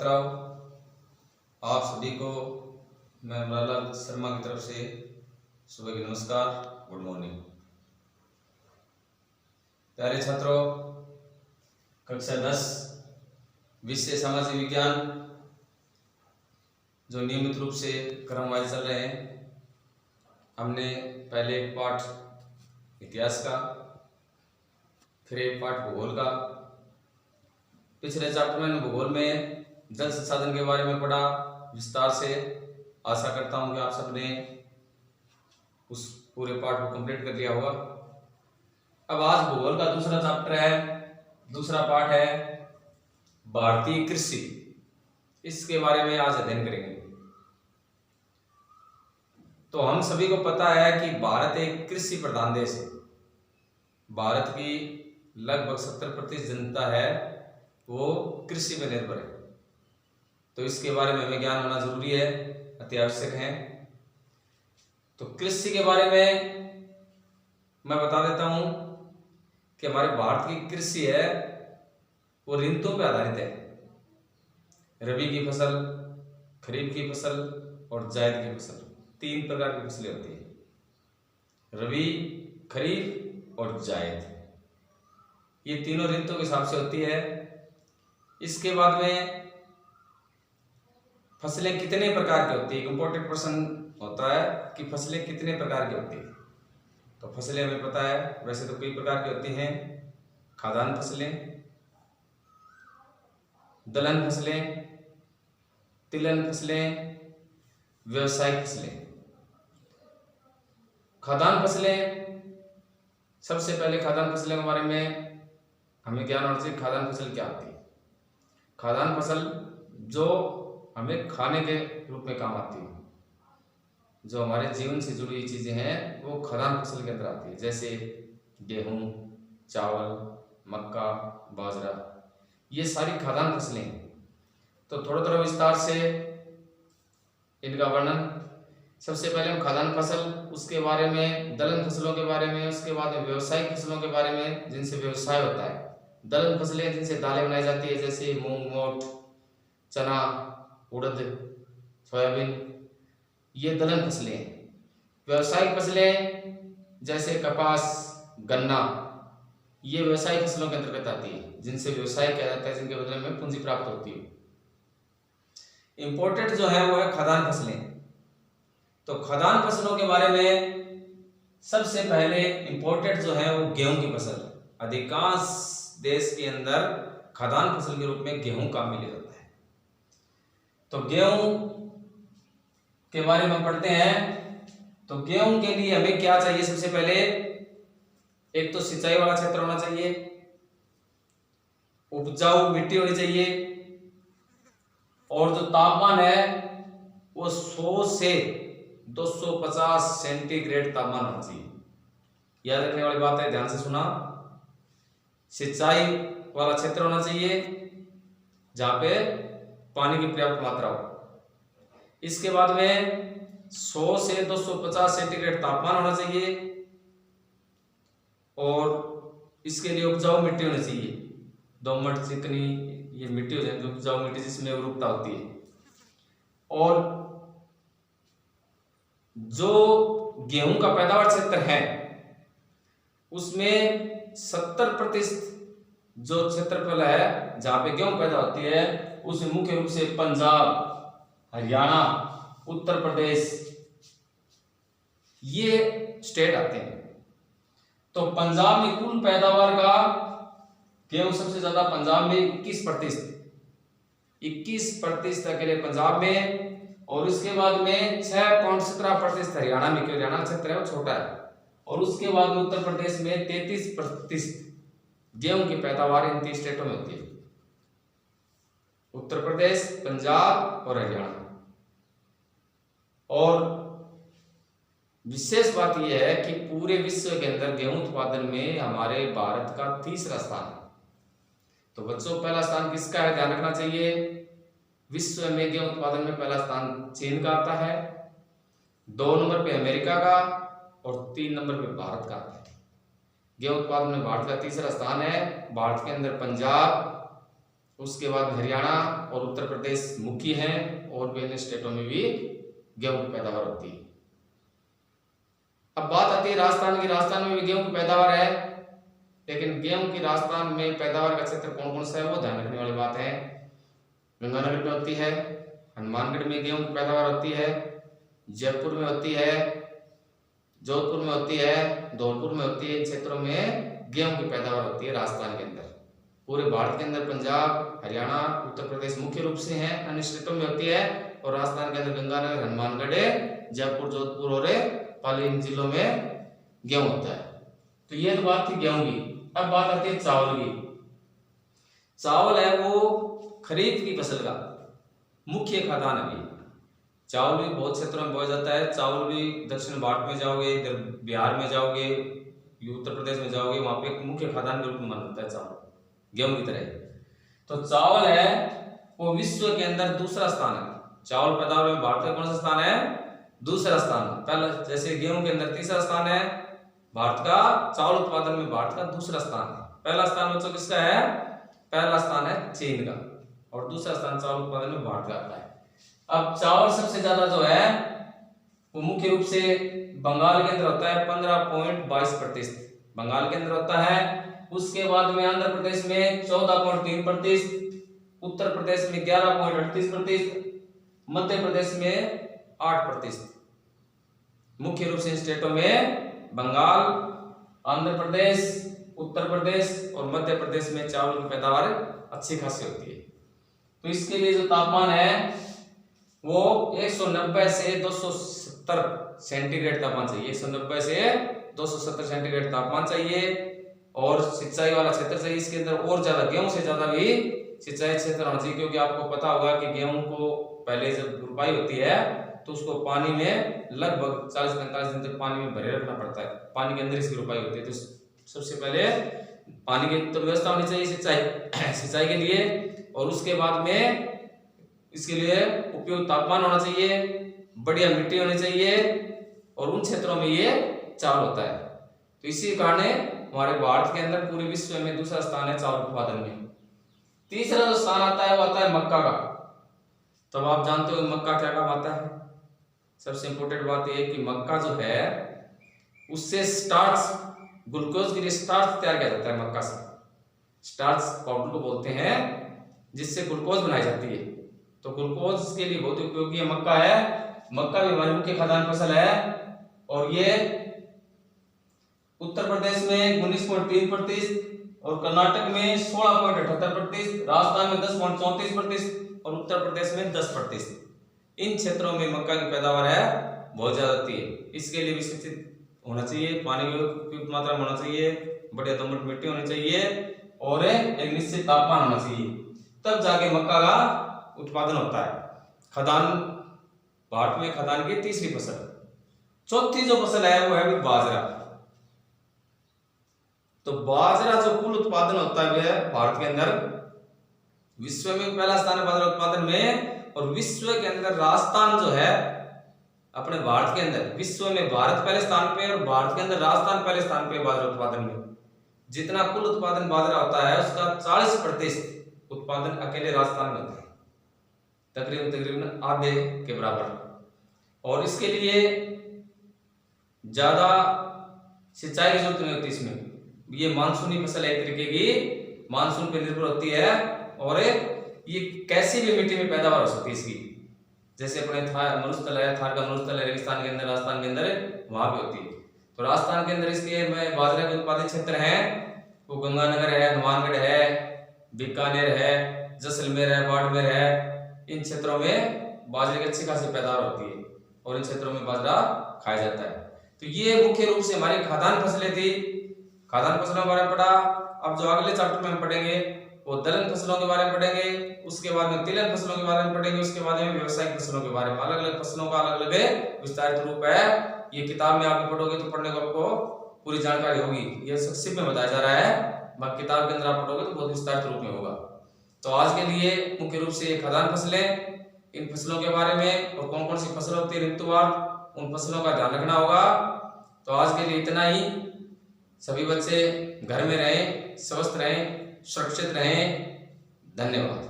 छात्राओं, आप सभी को मैं मृणाल शर्मा की तरफ से सुबह की नमस्कार, गुड मॉर्निंग। प्यारे छात्रों, कक्षा 10 विषय सामाजिक विज्ञान जो नियमित रूप से क्रमवाइज चल रहे हैं। हमने पहले एक पाठ इतिहास का, फिर एक पाठ भूगोल का। पिछले चैप्टर में भूगोल में जल संसाधन के बारे में पढ़ा विस्तार से। आशा करता हूं कि आप सबने उस पूरे पाठ को कंप्लीट कर लिया होगा। अब आज भूगोल का दूसरा चैप्टर है, दूसरा पाठ है भारतीय कृषि। इसके बारे में आज अध्ययन करेंगे। तो हम सभी को पता है कि भारत एक कृषि प्रधान देश है। भारत की लगभग 70% जनता है वो कृषि पर निर्भर है। तो इसके बारे में हमें ज्ञान होना जरूरी है, अति आवश्यक है। तो कृषि के बारे में मैं बता देता हूं कि हमारे भारत की कृषि है वो ऋतुओं पर आधारित है। रबी की फसल, खरीफ की फसल और जायद की फसल, 3 प्रकार की फसलें होती है। रबी, खरीफ और जायद, ये तीनों ऋतुओं के हिसाब से होती है। इसके बाद में फसलें कितने प्रकार की होती है, एक इंपॉर्टेंट प्रश्न होता है कि फसलें कितने प्रकार की होती है। तो फसलें हमें पता है, वैसे तो कई प्रकार की होती हैं। खाद्यान्न फसलें, दलहन फसलें, तिलहन फसलें, व्यावसायिक फसलें। खाद्यान्न फसलें, सबसे पहले खाद्यान्न फसलों के बारे में हमें ज्ञान होना चाहिए। खाद्यान्न फसल क्या होती है? खाद्यान्न फसल जो हमें खाने के रूप में काम आती है, जो हमारे जीवन से जुड़ी हुई चीजें हैं, वो खाद्यान्न फसल के अंदर आती है। जैसे गेहूं, चावल, मक्का, बाजरा, ये सारी खाद्यान्न फसलें हैं। तो थोड़ा थोड़ा विस्तार से इनका वर्णन। सबसे पहले हम खाद्यान्न फसल, उसके बारे में दलहन फसलों के बारे में, उसके बाद में व्यावसायिक फसलों के बारे में जिनसे व्यवसाय होता है। दलहन फसलें जिनसे दालें बनाई जाती है, जैसे मूंग, मोठ, चना, उड़द, सोयाबीन, ये दलहन फसलें हैं। व्यावसायिक फसलें जैसे कपास, गन्ना, ये व्यवसायिक फसलों के अंतर्गत आती है, जिनसे व्यवसाय किया जाता है, जिनके बदले में पूंजी प्राप्त होती है। इंपोर्टेड जो है वो है खाद्यान्न फसलें। तो खाद्यान्न फसलों के बारे में सबसे पहले इंपोर्टेड जो है वो गेहूं की फसल। अधिकांश देश के अंदर खाद्यान्न फसल के रूप में गेहूं काम में लिया जाता है। तो गेहूं के बारे में पढ़ते हैं। तो गेहूं के लिए हमें क्या चाहिए? सबसे पहले एक तो सिंचाई वाला क्षेत्र होना चाहिए, उपजाऊ मिट्टी होनी चाहिए, और जो तापमान है वो 100 से 250 सेंटीग्रेड तापमान होना चाहिए। याद रखने वाली बात है, ध्यान से सुना। सिंचाई वाला क्षेत्र होना चाहिए जहां पे पानी की पर्याप्त मात्रा हो। इसके बाद में 100 से 250 सेंटीग्रेड तापमान होना चाहिए, और इसके लिए उपजाऊ मिट्टी होनी चाहिए। दोमट, चिकनी, ये मिट्टी हो जाए, उपजाऊ मिट्टी जिसमें उर्वरकता होती है। और जो गेहूं का पैदावार क्षेत्र है उसमें 70% जो क्षेत्रफल है जहां पे गेहूं पैदा होती है, उसमें मुख्य रूप से पंजाब, हरियाणा, उत्तर प्रदेश, ये स्टेट आते हैं। तो पंजाब में कुल पैदावार का गेहूं सबसे ज्यादा पंजाब में 21% अकेले पंजाब में, और उसके बाद में 6.17% हरियाणा में, क्योंकि हरियाणा क्षेत्र है वो छोटा है, और उसके बाद में उत्तर प्रदेश में 33% गेहूं की पैदावार इन 3 स्टेटों में होती है। उत्तर प्रदेश, पंजाब और हरियाणा। और विशेष बात यह है कि पूरे विश्व के अंदर गेहूं उत्पादन में हमारे भारत का 3रा स्थान है। तो बच्चों, पहला स्थान किसका है ध्यान रखना चाहिए। विश्व में गेहूं उत्पादन में पहला स्थान चीन का आता है, 2 नंबर पे अमेरिका का, और 3 नंबर पे भारत का आता है। गेहूं उत्पादन में भारत का 3रा स्थान है। भारत के अंदर पंजाब, उसके बाद हरियाणा और उत्तर प्रदेश मुख्य हैं, और भी अन्य स्टेटों में भी गेहूं की पैदावार होती है। अब बात आती है राजस्थान की। राजस्थान में भी गेहूं की पैदावार है, लेकिन गेहूं की राजस्थान में पैदावार का क्षेत्र कौन कौन सा है वो ध्यान रखने वाली बात है। गंगानगर में होती है, हनुमानगढ़ में गेहूं की पैदावार होती है, जयपुर में होती है, जोधपुर में होती है, धौलपुर में होती है। इन क्षेत्रों में गेहूं की पैदावार होती है राजस्थान के अंदर। पूरे भारत के अंदर पंजाब, हरियाणा, उत्तर प्रदेश मुख्य रूप से हैं, अन्य स्टेटों में होती है, और राजस्थान के अंदर गंगानगर, हनुमानगढ़, जयपुर, जोधपुर और पाली इन जिलों में गेहूं होता है। तो ये तो बात थी गेहूं की। अब बात आती है चावल की। चावल है वो खरीफ की फसल का मुख्य खाद्यान्न है। चावल भी बहुत क्षेत्रों में बोया जाता है। चावल भी दक्षिण भारत में जाओगे, इधर बिहार में जाओगे, उत्तर प्रदेश में जाओगे, वहां पे एक मुख्य खाद्यान्न के रूप में माना जाता है चावल, गेहूं की तरह। तो चावल है वो विश्व के अंदर दूसरा स्थान है। चावल पैदावार में भारत का कौन सा स्थान है? दूसरा स्थान। पहला, जैसे गेहूं के अंदर तीसरा स्थान है भारत का, चावल उत्पादन में भारत का दूसरा स्थान है। पहला स्थान बच्चों किसका है? पहला स्थान है चीन का, और दूसरा स्थान चावल उत्पादन में भारत का आता है। अब चावल सबसे ज्यादा जो है वो मुख्य रूप से बंगाल के अंदर होता है, 15.22%। बंगाल के अंदर होता है। उसके बाद में आंध्र प्रदेश में 14.3%, उत्तर प्रदेश में 11.38%, मध्य प्रदेश में 8%। मुख्य रूप से इन स्टेटों में बंगाल, आंध्र प्रदेश, उत्तर प्रदेश और मध्य प्रदेश में चावल की पैदावार अच्छी खासी होती है। तो इसके लिए जो तापमान है वो 190 से 270 सेंटीग्रेड तापमान चाहिए। 190 से 270 सेंटीग्रेड तापमान चाहिए, और सिंचाई वाला क्षेत्र चाहिए इसके अंदर और ज्यादा, गेहूं से ज्यादा भी सिंचाई क्षेत्र होना चाहिए। क्योंकि आपको पता होगा कि गेहूं को पहले जब रुपाई होती है तो उसको पानी में लगभग 40-45 दिन तक पानी में भरे रखना पड़ता है। पानी के अंदर इसकी रुपाई होती है। तो सबसे पहले पानी की तो व्यवस्था होनी चाहिए सिंचाई के लिए, और उसके बाद में इसके लिए उपयुक्त तापमान होना चाहिए, बढ़िया मिट्टी होनी चाहिए, और उन क्षेत्रों में ये चावल होता है। तो इसी कारण हमारे भारत के अंदर पूरे विश्व में दूसरा स्थान है चावल उत्पादन में। तीसरा जो स्थान आता है वो आता है मक्का का। तब आप जानते हो मक्का क्या काम आता है। सबसे इंपॉर्टेंट बात यह है कि मक्का जो है उससे स्टार्च, ग्लूकोज के लिए स्टार्च तैयार किया जाता है। मक्का से स्टार्च पाउडर को बोलते हैं, जिससे ग्लूकोज बनाई जाती है। तो ग्लूकोज के लिए बहुत उपयोगी है मक्का है। मक्का भी हमारी मुख्य खाद्यान्न फसल है, और ये उत्तर प्रदेश में 19.3% और कर्नाटक में 16.78%, राजस्थान में 10.34% और उत्तर प्रदेश में 10%। इन क्षेत्रों में मक्का की पैदावार है बहुत ज्यादा होती है। इसके लिए भी शिक्षित होना चाहिए, पानी की उपयुक्त मात्रा में होना चाहिए, बढ़िया दोमट मिट्टी होनी चाहिए, और एक निश्चित तापमान होना चाहिए, तब जाके मक्का का उत्पादन होता है। खाद्यान्न, भारत में खाद्यान्न की तीसरी फसल। चौथी जो फसल है वो है बाजरा। तो बाजरा जो कुल उत्पादन होता है भारत के अंदर विश्व में पहला स्थान है बाजरा उत्पादन में, और विश्व के अंदर राजस्थान जो है अपने भारत के अंदर, विश्व में भारत पहले स्थान पे और भारत के अंदर राजस्थान पहले स्थान पे बाजरा उत्पादन में। जितना कुल उत्पादन बाजरा होता है उसका 40% उत्पादन अकेले राजस्थान में होता है, तकरीबन आधे के बराबर। और इसके लिए ज्यादा सिंचाई की जरूरत नहीं होती। इसमें ये मानसूनी फसल है, एक तरीके की मानसून पर निर्भर होती है, और ये कैसी भी मिट्टी में पैदावार हो सकती है इसकी। जैसे अपने मरुस्थल है, थार का मरुस्थल है रेगिस्तान के अंदर, राजस्थान के अंदर वहां भी होती है। तो राजस्थान के अंदर इसके में बाजरा के उत्पादित क्षेत्र हैं वो गंगानगर है, हनुमानगढ़ है, बीकानेर है, जैसलमेर है, बाड़मेर है। इन क्षेत्रों में बाजरे की अच्छी खासी पैदावार होती है, और इन क्षेत्रों में बाजरा खाया जाता है। तो ये मुख्य रूप से हमारी खाद्यान्न फसलें थी। खाद्यान्न फसलों के बारे में पढ़ा। अब जो अगले चैप्टर में हम पढ़ेंगे वो दलहन फसलों के बारे में पढ़ेंगे, उसके बाद में तिलहन फसलों के बारे में पढ़ेंगे, उसके बाद में व्यावसायिक फसलों के बारे में। अलग अलग फसलों का अलग अलग विस्तारित रूप है। ये किताब में आप पढ़ोगे तो पढ़ने को आपको पूरी जानकारी होगी। ये संक्षिप्त में बताया जा रहा है, बाकी किताब के अंदर आप पढ़ोगे तो बहुत विस्तारित रूप में होगा। तो आज के लिए मुख्य रूप से खाद्यान्न फसलें, इन फसलों के बारे में और कौन कौन सी फसल होती है ऋतुवार, उन फसलों का ध्यान रखना होगा। तो आज के लिए इतना ही। सभी बच्चे घर में रहें, स्वस्थ रहें, सुरक्षित रहें। धन्यवाद।